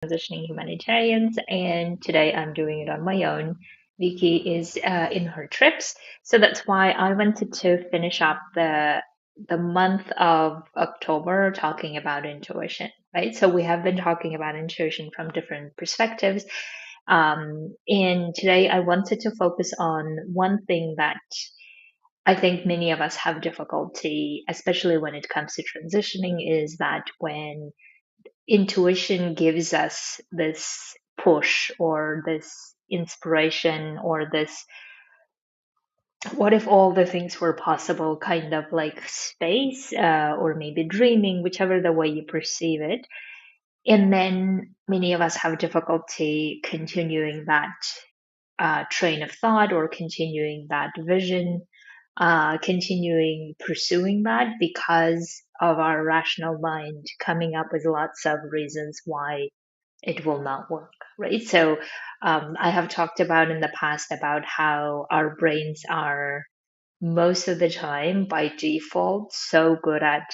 Transitioning Humanitarians, and today I'm doing it on my own. Vicky is in her trips, so that's why I wanted to finish up the month of October talking about intuition, right? So we have been talking about intuition from different perspectives, and today I wanted to focus on one thing that I think many of us have difficulty, especially when it comes to transitioning, is that when intuition gives us this push or this inspiration or this what if all the things were possible kind of like space, or maybe dreaming, whichever the way you perceive it. And then many of us have difficulty continuing that train of thought or continuing that vision, continuing pursuing that because of our rational mind coming up with lots of reasons why it will not work, right? So I have talked about in the past about how our brains are most of the time by default so good at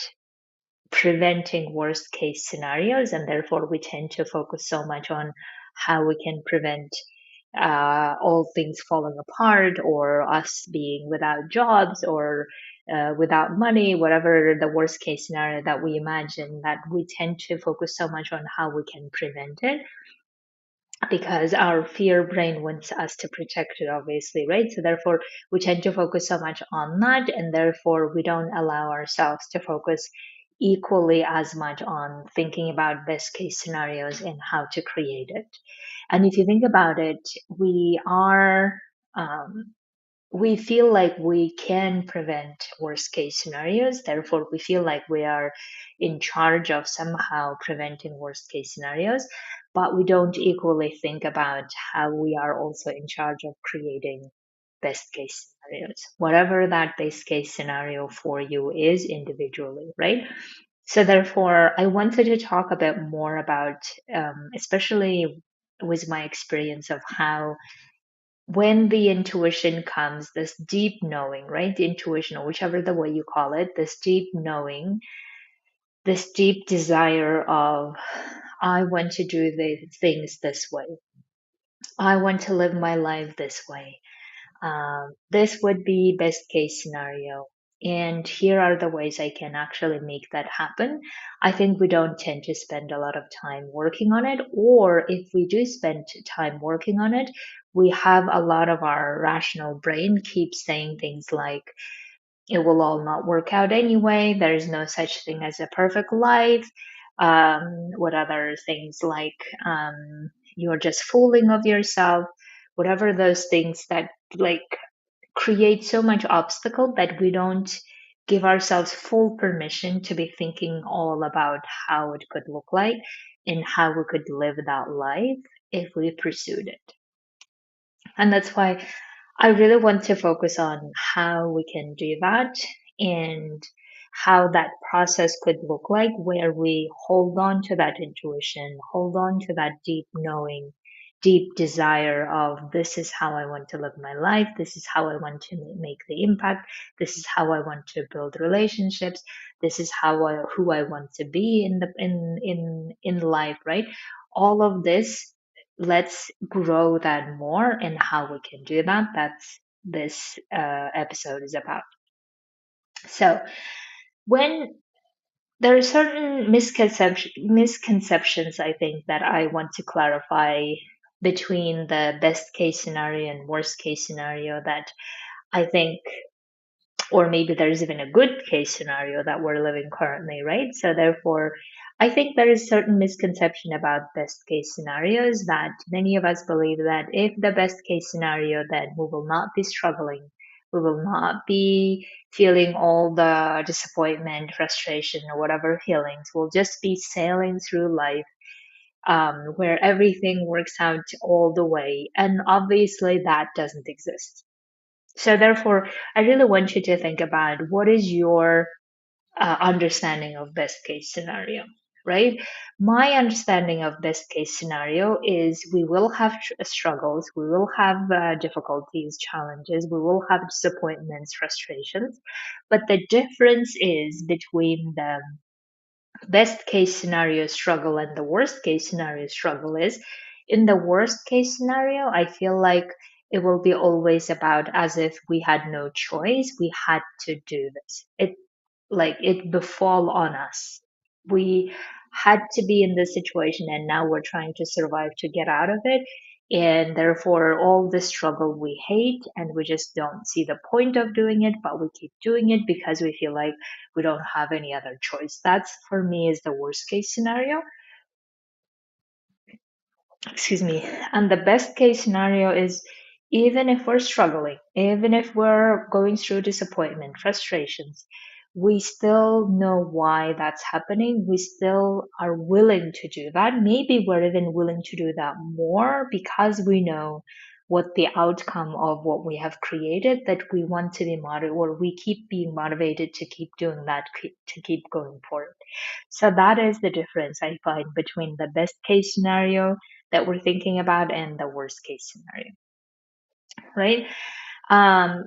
preventing worst case scenarios, and therefore we tend to focus so much on how we can prevent all things falling apart or us being without jobs or without money, whatever the worst case scenario that we imagine, that we tend to focus so much on how we can prevent it because our fear brain wants us to protect it, obviously, right? So therefore we tend to focus so much on that, and therefore we don't allow ourselves to focus equally as much on thinking about best case scenarios and how to create it. And if you think about it, um, we feel like we can prevent worst case scenarios. Therefore, we feel like we are in charge of somehow preventing worst case scenarios, but we don't equally think about how we are also in charge of creating best case scenarios, whatever that best case scenario for you is individually, right? So, therefore, I wanted to talk a bit more about, especially with my experience of how when the intuition comes, this deep knowing, right? The intuition, or whichever the way you call it, this deep knowing, this deep desire of, I want to do the things this way. I want to live my life this way. This would be best case scenario. And here are the ways I can actually make that happen. I think we don't tend to spend a lot of time working on it, or if we do spend time working on it, we have a lot of our rational brain keeps saying things like, it will all not work out anyway. There is no such thing as a perfect life. What other things like, you're just fooling of yourself, whatever those things that like create so much obstacle that we don't give ourselves full permission to be thinking all about how it could look like and how we could live that life if we pursued it. And that's why I really want to focus on how we can do that and how that process could look like, where we hold on to that intuition, hold on to that deep knowing, deep desire of, this is how I want to live my life, this is how I want to make the impact, this is how I want to build relationships, this is who I want to be in life, right? All of this, let's grow that more, and how we can do that, that's this episode is about. So when there are certain misconceptions, I think, that I want to clarify between the best case scenario and worst case scenario, that I think, or maybe there's even a good case scenario that we're living currently, right? So therefore, I think there is certain misconception about best case scenarios, that many of us believe that if the best case scenario, then we will not be struggling, we will not be feeling all the disappointment, frustration, or whatever feelings. We'll just be sailing through life, where everything works out all the way. And obviously, that doesn't exist. So therefore, I really want you to think about, what is your understanding of best case scenario, right? My understanding of best case scenario is, we will have struggles, we will have difficulties, challenges, we will have disappointments, frustrations, but the difference is between them. best case scenario struggle and the worst case scenario struggle is. In the worst case scenario, I feel like it will be always about as if we had no choice, we had to do this. It befall on us. We had to be in this situation and now we're trying to survive to get out of it. And therefore, all the struggle we hate and we just don't see the point of doing it, but we keep doing it because we feel like we don't have any other choice. That's for me is the worst case scenario. Excuse me. And the best case scenario is even if we're struggling, even if we're going through disappointment, frustrations, we still know why that's happening. We still are willing to do that. Maybe we're even willing to do that more because we know what the outcome of what we have created, that we want to be motivated, or we keep being motivated to keep doing that, to keep going forward. So that is the difference I find between the best case scenario that we're thinking about and the worst case scenario, right? Um,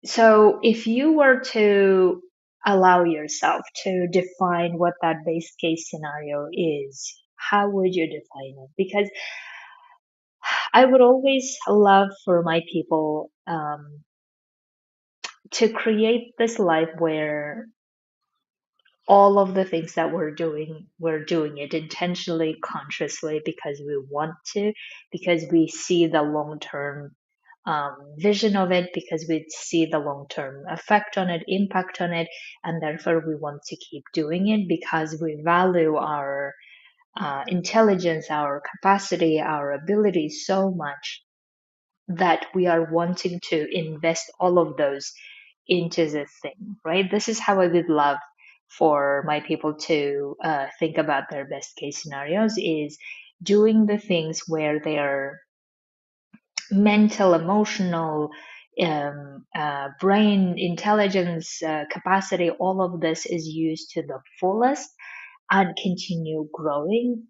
so if you were to allow yourself to define what that base case scenario is, how would you define it? Because I would always love for my people to create this life where all of the things that we're doing it intentionally, consciously, because we want to, because we see the long term vision of it, because we see the long term effect on it, impact on it, and therefore we want to keep doing it because we value our intelligence, our capacity, our ability so much that we are wanting to invest all of those into this thing, right? This is how I would love for my people to think about their best case scenarios is doing the things where their mental, emotional, brain intelligence capacity, all of this is used to the fullest and continue growing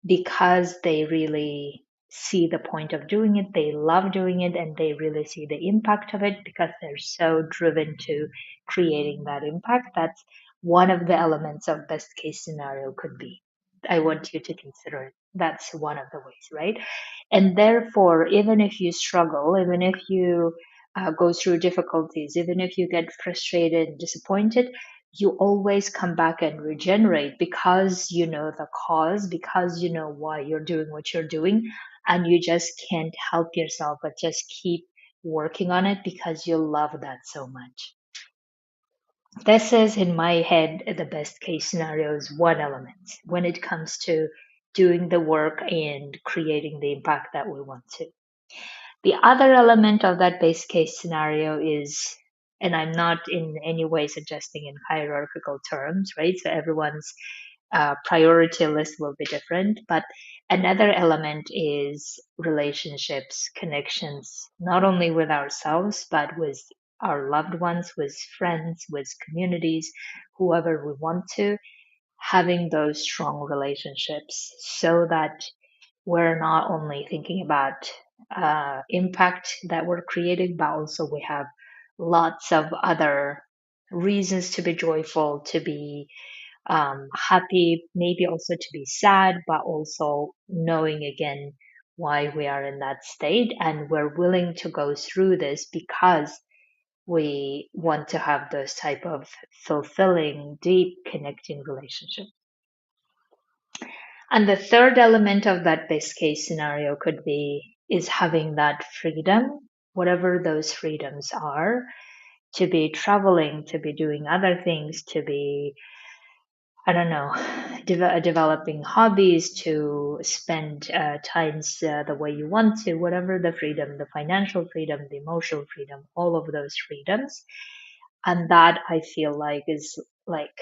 because they really see the point of doing it, they love doing it, and they really see the impact of it because they're so driven to creating that impact. That's one of the elements of best case scenario could be. I want you to consider it. That's one of the ways, right? And therefore, even if you struggle, even if you go through difficulties, even if you get frustrated and disappointed, you always come back and regenerate because you know the cause, because you know why you're doing what you're doing, and you just can't help yourself but just keep working on it because you love that so much. This is in my head the best case scenario is one element when it comes to doing the work and creating the impact that we want to. The other element of that base case scenario is, and I'm not in any way suggesting in hierarchical terms, right? So everyone's priority list will be different. But another element is relationships, connections, not only with ourselves, but with our loved ones, with friends, with communities, whoever we want to, having those strong relationships so that we're not only thinking about impact that we're creating, but also we have lots of other reasons to be joyful, to be happy, maybe also to be sad, but also knowing again why we are in that state and we're willing to go through this because we want to have those type of fulfilling, deep, connecting relationships. And the third element of that best case scenario could be is having that freedom, whatever those freedoms are, to be traveling, to be doing other things, to be, I don't know, developing hobbies, to spend times the way you want to, whatever the freedom, the financial freedom, the emotional freedom, all of those freedoms. And that I feel like is like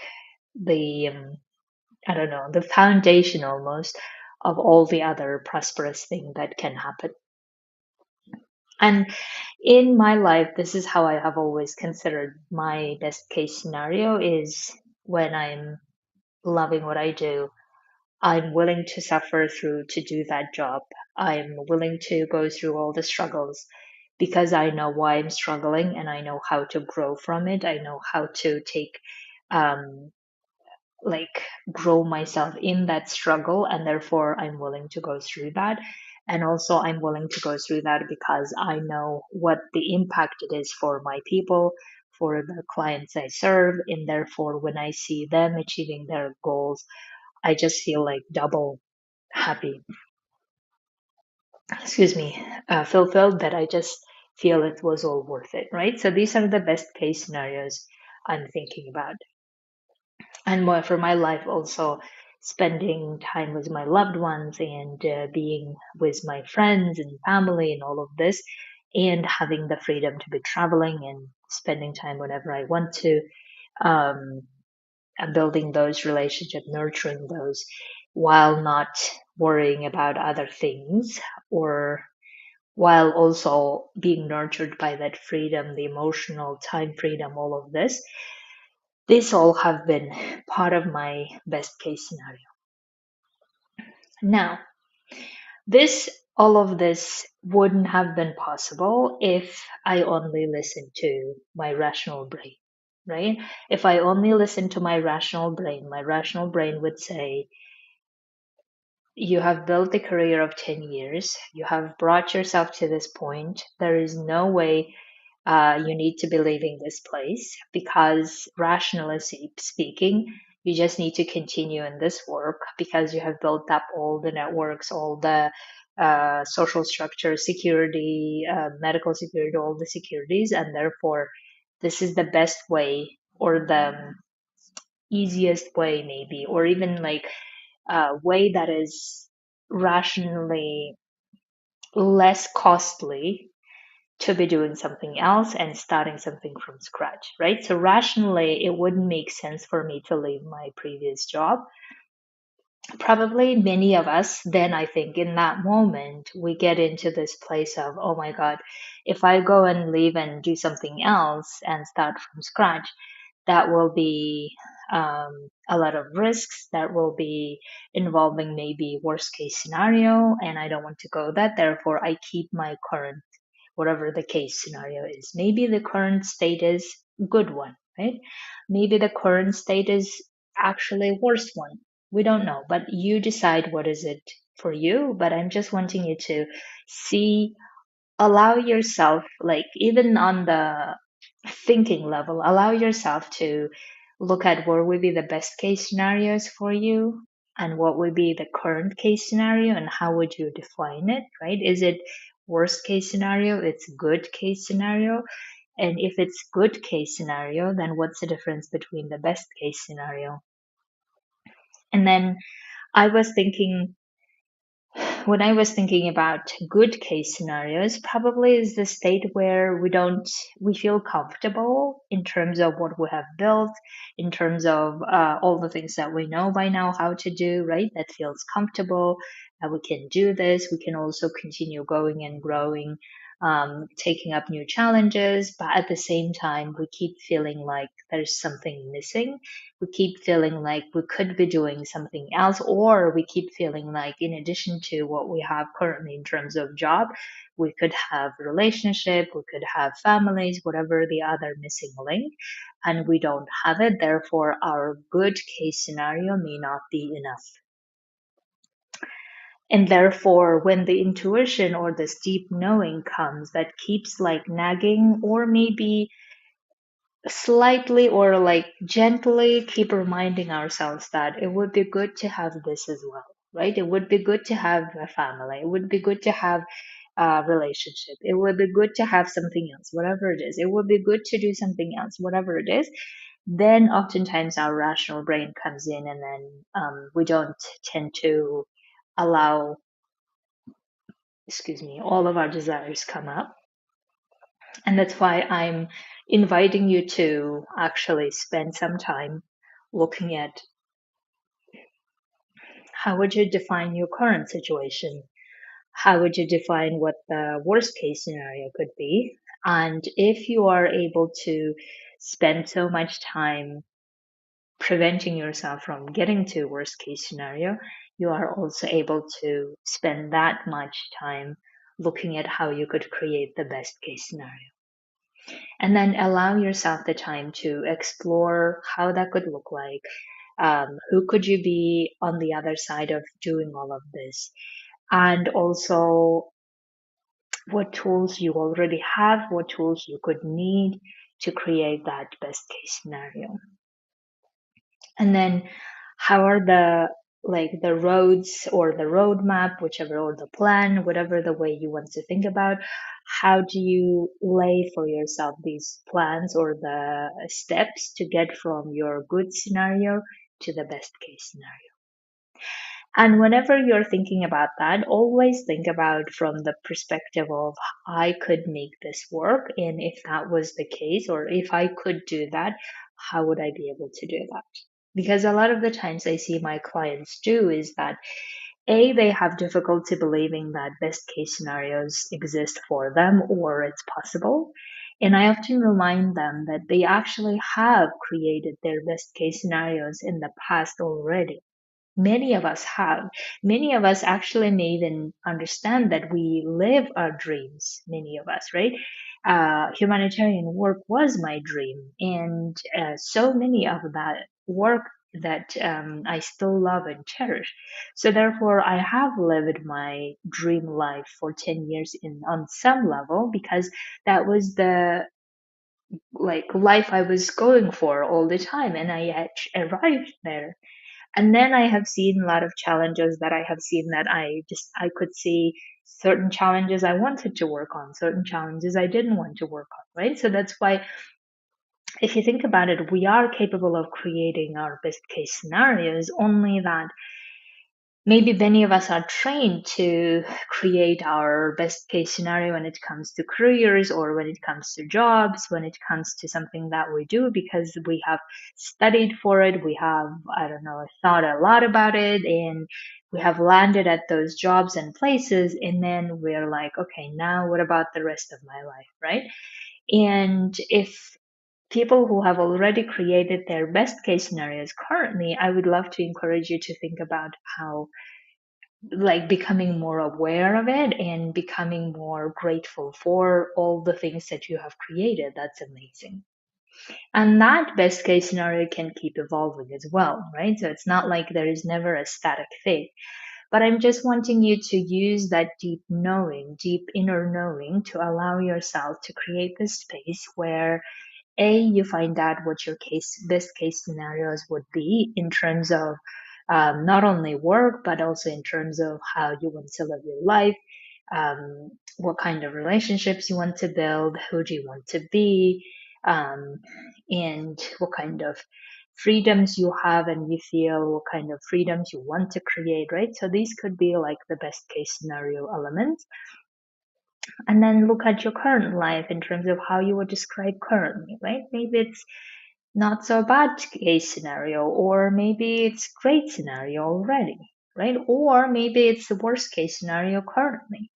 the I don't know, the foundation almost of all the other prosperous thing that can happen. And in my life, this is how I have always considered my best case scenario is when I'm loving what I do, I'm willing to suffer through to do that job. I'm willing to go through all the struggles because I know why I'm struggling and I know how to grow from it. I know how to take um, like grow myself in that struggle, and therefore I'm willing to go through that. And also I'm willing to go through that because I know what the impact it is for my people, for the clients I serve, and therefore when I see them achieving their goals, I just feel like double happy, excuse me, fulfilled, that I just feel it was all worth it, right? So these are the best case scenarios I'm thinking about. And more for my life also, spending time with my loved ones, and being with my friends and family and all of this, and having the freedom to be traveling and spending time whenever I want to, um, and building those relationships, nurturing those, while not worrying about other things, or while also being nurtured by that freedom, the emotional time freedom, all of this. These all have been part of my best case scenario. Now, this all of this wouldn't have been possible if I only listened to my rational brain, right? If I only listened to my rational brain would say, you have built a career of 10 years, you have brought yourself to this point. There is no way you need to be leaving this place, because rationally speaking, you just need to continue in this work because you have built up all the networks, all the social structure, security, medical security, all the securities, and therefore this is the best way, or the easiest way maybe, or even like a way that is rationally less costly to be doing something else and starting something from scratch, right? So rationally, it wouldn't make sense for me to leave my previous job. Probably many of us, then I think in that moment, we get into this place of, oh my God, if I go and leave and do something else and start from scratch, that will be a lot of risks, that will be involving maybe worst case scenario, and I don't want to go that. Therefore, I keep my current, whatever the case scenario is. Maybe the current state is good one, right? Maybe the current state is actually worst one. We don't know, but you decide what is it for you. But I'm just wanting you to see, allow yourself, like even on the thinking level, allow yourself to look at what would be the best case scenarios for you, and what would be the current case scenario, and how would you define it, right? Is it worst case scenario? It's good case scenario? And if it's good case scenario, then what's the difference between the best case scenario? And then I was thinking, when I was thinking about good case scenarios, probably is the state where we feel comfortable in terms of what we have built, in terms of all the things that we know by now how to do, right? That feels comfortable, that we can do this. We can also continue going and growing, taking up new challenges, but at the same time, we keep feeling like there's something missing. We keep feeling like we could be doing something else, or we keep feeling like in addition to what we have currently in terms of job, we could have relationship, we could have families, whatever the other missing link, and we don't have it. Therefore our good case scenario may not be enough. And therefore when the intuition or this deep knowing comes that keeps like nagging, or maybe slightly or like gently keep reminding ourselves that it would be good to have this as well, right? It would be good to have a family, it would be good to have a relationship, it would be good to have something else, whatever it is, it would be good to do something else, whatever it is. Then oftentimes our rational brain comes in, and then we don't tend to allow, excuse me, all of our desires come up. And that's why I'm inviting you to actually spend some time looking at how would you define your current situation? How would you define what the worst case scenario could be? And if you are able to spend so much time preventing yourself from getting to worst case scenario, you are also able to spend that much time looking at how you could create the best case scenario. And then allow yourself the time to explore how that could look like, Who could you be on the other side of doing all of this? And also, what tools you already have, what tools you could need to create that best case scenario. And then how are the roads or the roadmap, whichever, or the plan, whatever the way you want to think about, how do you lay for yourself these plans or the steps to get from your good scenario to the best case scenario? And whenever you're thinking about that, always think about from the perspective of I could make this work. And if that was the case, or if I could do that, how would I be able to do that? Because a lot of the times I see my clients do is that A, they have difficulty believing that best case scenarios exist for them or it's possible. And I often remind them that they actually have created their best case scenarios in the past already. Many of us have. Many of us actually may even understand that we live our dreams, many of us, right? Humanitarian work was my dream, and so many of that work that I still love and cherish. So therefore, I have lived my dream life for 10 years in on some level because that was the life I was going for all the time, and I had arrived there. And then I have seen a lot of challenges that I have seen that I could see certain challenges I wanted to work on, certain challenges I didn't want to work on, right? So that's why if you think about it, we are capable of creating our best case scenarios, only that maybe many of us are trained to create our best case scenario when it comes to careers or when it comes to jobs, when it comes to something that we do because we have studied for it, we have, I don't know, thought a lot about it, and we have landed at those jobs and places, and then we're like, okay, now what about the rest of my life, right? And if people who have already created their best case scenarios currently, I would love to encourage you to think about how becoming more aware of it and becoming more grateful for all the things that you have created. That's amazing. And that best case scenario can keep evolving as well, right? So it's not like there is never a static thing. But I'm just wanting you to use that deep knowing, deep inner knowing to allow yourself to create this space where you find out what your best case scenarios would be in terms of not only work, but also in terms of how you want to live your life, what kind of relationships you want to build, who do you want to be, um, and what kind of freedoms you have and you feel what kind of freedoms you want to create, right? So these could be like the best case scenario elements. And then look at your current life in terms of how you would describe currently, right? Maybe it's not so bad case scenario, or maybe it's great scenario already, right? Or maybe it's the worst case scenario currently,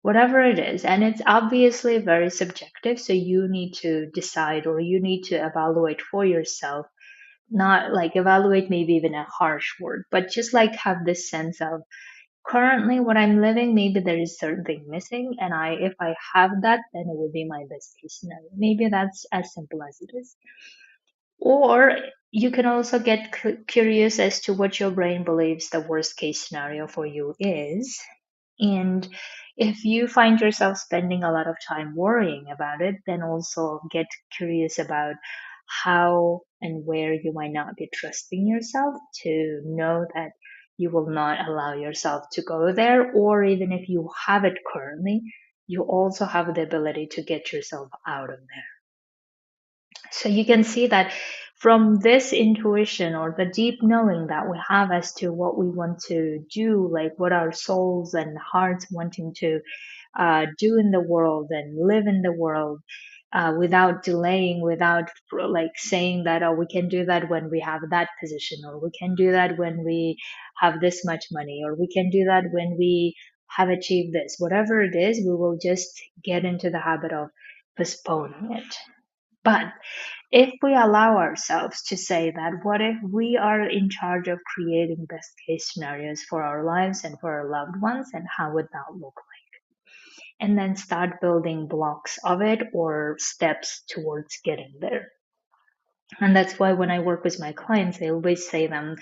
whatever it is. And it's obviously very subjective. So you need to decide or you need to evaluate for yourself, not like evaluate, maybe even a harsh word, but just like have this sense of currently what I'm living, maybe there is certain thing missing. And if I have that, then it will be my best case scenario. Maybe that's as simple as it is. Or you can also get curious as to what your brain believes the worst case scenario for you is. And if you find yourself spending a lot of time worrying about it, then also get curious about how and where you might not be trusting yourself to know that you will not allow yourself to go there. Or even if you have it currently, you also have the ability to get yourself out of there. So you can see that from this intuition or the deep knowing that we have as to what we want to do, like what our souls and hearts wanting to do in the world and live in the world without delaying, without like saying that, oh, we can do that when we have that position, or we can do that when we have this much money, or we can do that when we have achieved this. Whatever it is, we will just get into the habit of postponing it. But if we allow ourselves to say that, what if we are in charge of creating best case scenarios for our lives and for our loved ones, and how would that look like? And then start building blocks of it or steps towards getting there. And that's why when I work with my clients, I always say them,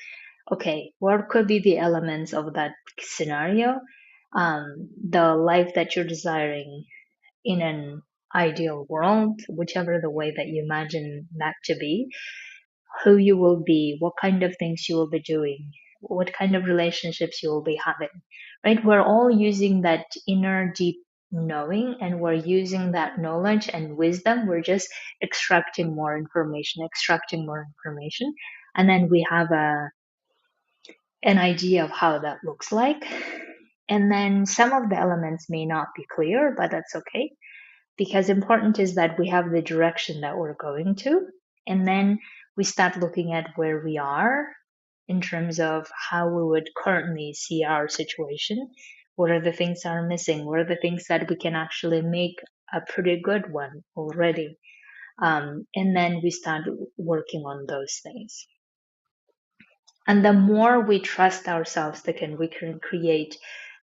okay, what could be the elements of that scenario? The life that you're desiring in an ideal world, whichever the way that you imagine that to be, who you will be, what kind of things you will be doing, what kind of relationships you will be having, right? We're all using that inner deep knowing, and we're using that knowledge and wisdom. We're just extracting more information, and then we have an idea of how that looks like. And then some of the elements may not be clear, but that's okay, because important is that we have the direction that we're going to, and then we start looking at where we are in terms of how we would currently see our situation. What are the things that are missing? What are the things that we can actually make a pretty good one already? And then we start working on those things. And the more we trust ourselves that we can create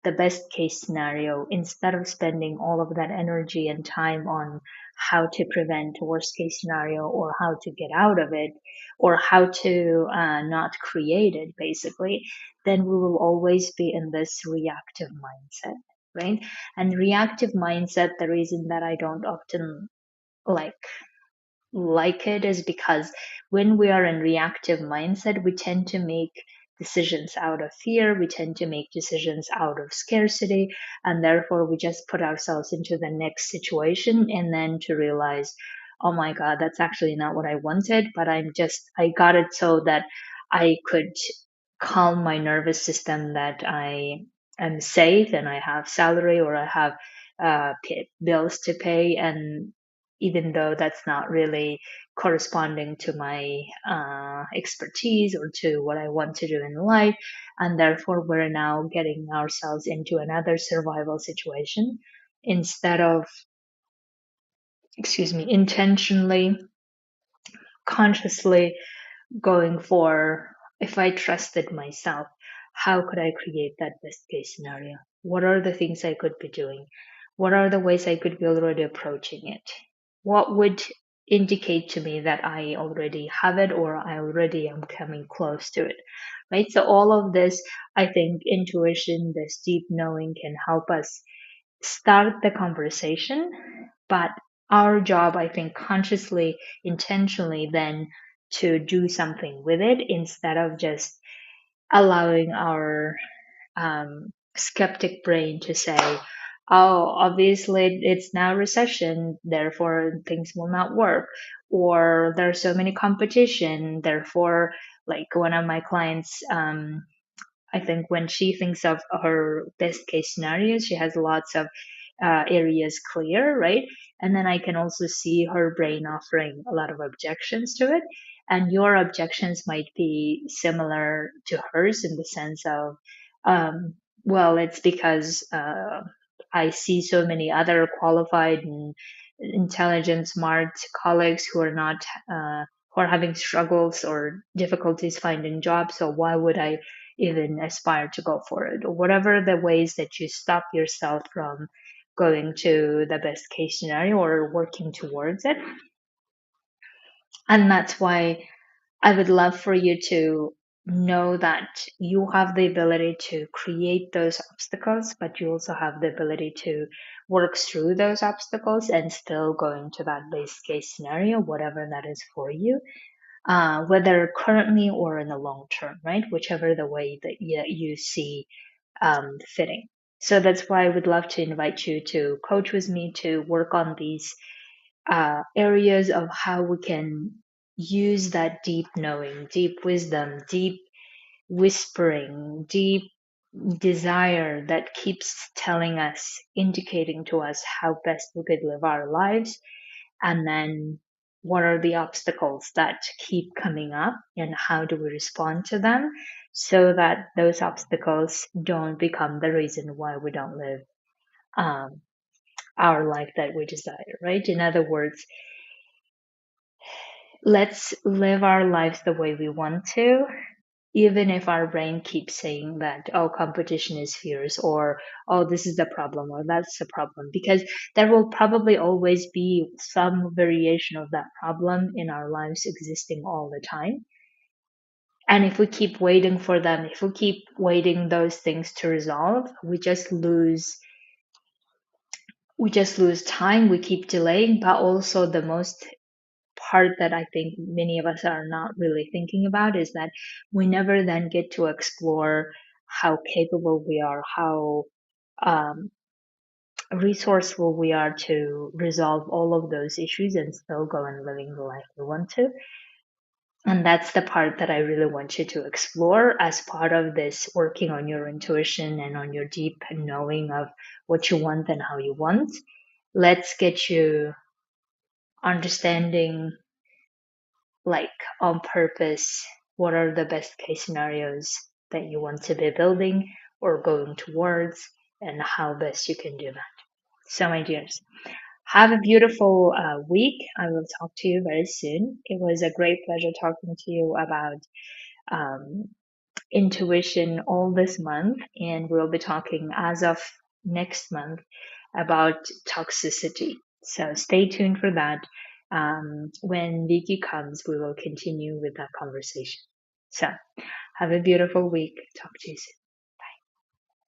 the best case scenario instead of spending all of that energy and time on how to prevent worst case scenario, or how to get out of it, or how to not create it, basically, then we will always be in this reactive mindset, right? And reactive mindset, the reason that I don't often like it is because when we are in reactive mindset, we tend to make decisions out of fear, we tend to make decisions out of scarcity, and therefore we just put ourselves into the next situation, and then to realize, oh my god, that's actually not what I wanted, but I got it so that I could calm my nervous system, that I am safe and I have salary, or I have bills to pay, and even though that's not really corresponding to my expertise or to what I want to do in life. And therefore, we're now getting ourselves into another survival situation instead of, excuse me, intentionally, consciously going for, if I trusted myself, how could I create that best case scenario? What are the things I could be doing? What are the ways I could be already approaching it? What would indicate to me that I already have it, or I already am coming close to it? Right? So, all of this, I think intuition, this deep knowing, can help us start the conversation. But our job, I think, consciously, intentionally, then to do something with it instead of just allowing our skeptic brain to say, oh, obviously it's now recession, therefore things will not work, or there's so many competition, therefore, like one of my clients, I think when she thinks of her best case scenarios, she has lots of areas clear, right? And then I can also see her brain offering a lot of objections to it. And your objections might be similar to hers in the sense of, um, well, it's because I see so many other qualified and intelligent, smart colleagues who are not. Who are having struggles or difficulties finding jobs, so why would I even aspire to go for it, or whatever the ways that you stop yourself from going to the best case scenario or working towards it. And that's why I would love for you to know that you have the ability to create those obstacles, but you also have the ability to work through those obstacles and still go into that best case scenario, whatever that is for you, whether currently or in the long term, right? Whichever the way that you see fitting. So that's why I would love to invite you to coach with me to work on these areas of how we can use that deep knowing, deep wisdom, deep whispering, deep desire that keeps telling us, indicating to us how best we could live our lives, and then what are the obstacles that keep coming up and how do we respond to them, so that those obstacles don't become the reason why we don't live um, our life that we desire, right? In other words, let's live our lives the way we want to, even if our brain keeps saying that, oh, competition is fierce, or oh, this is the problem, or that's the problem, because there will probably always be some variation of that problem in our lives existing all the time. And if we keep waiting for them, if we keep waiting those things to resolve, we just lose time, we keep delaying. But also the most part that I think many of us are not really thinking about is that we never then get to explore how capable we are, how um, resourceful we are to resolve all of those issues and still go and living the life we want to. And that's the part that I really want you to explore as part of this working on your intuition and on your deep knowing of what you want and how you want. Let's get you understanding, like, on purpose, what are the best case scenarios that you want to be building or going towards, and how best you can do that. So, my dears, have a beautiful week. I will talk to you very soon. It was a great pleasure talking to you about um, intuition all this month, and we'll be talking as of next month about toxicity. So stay tuned for that. When Vicky comes, we will continue with that conversation. So have a beautiful week. Talk to you soon.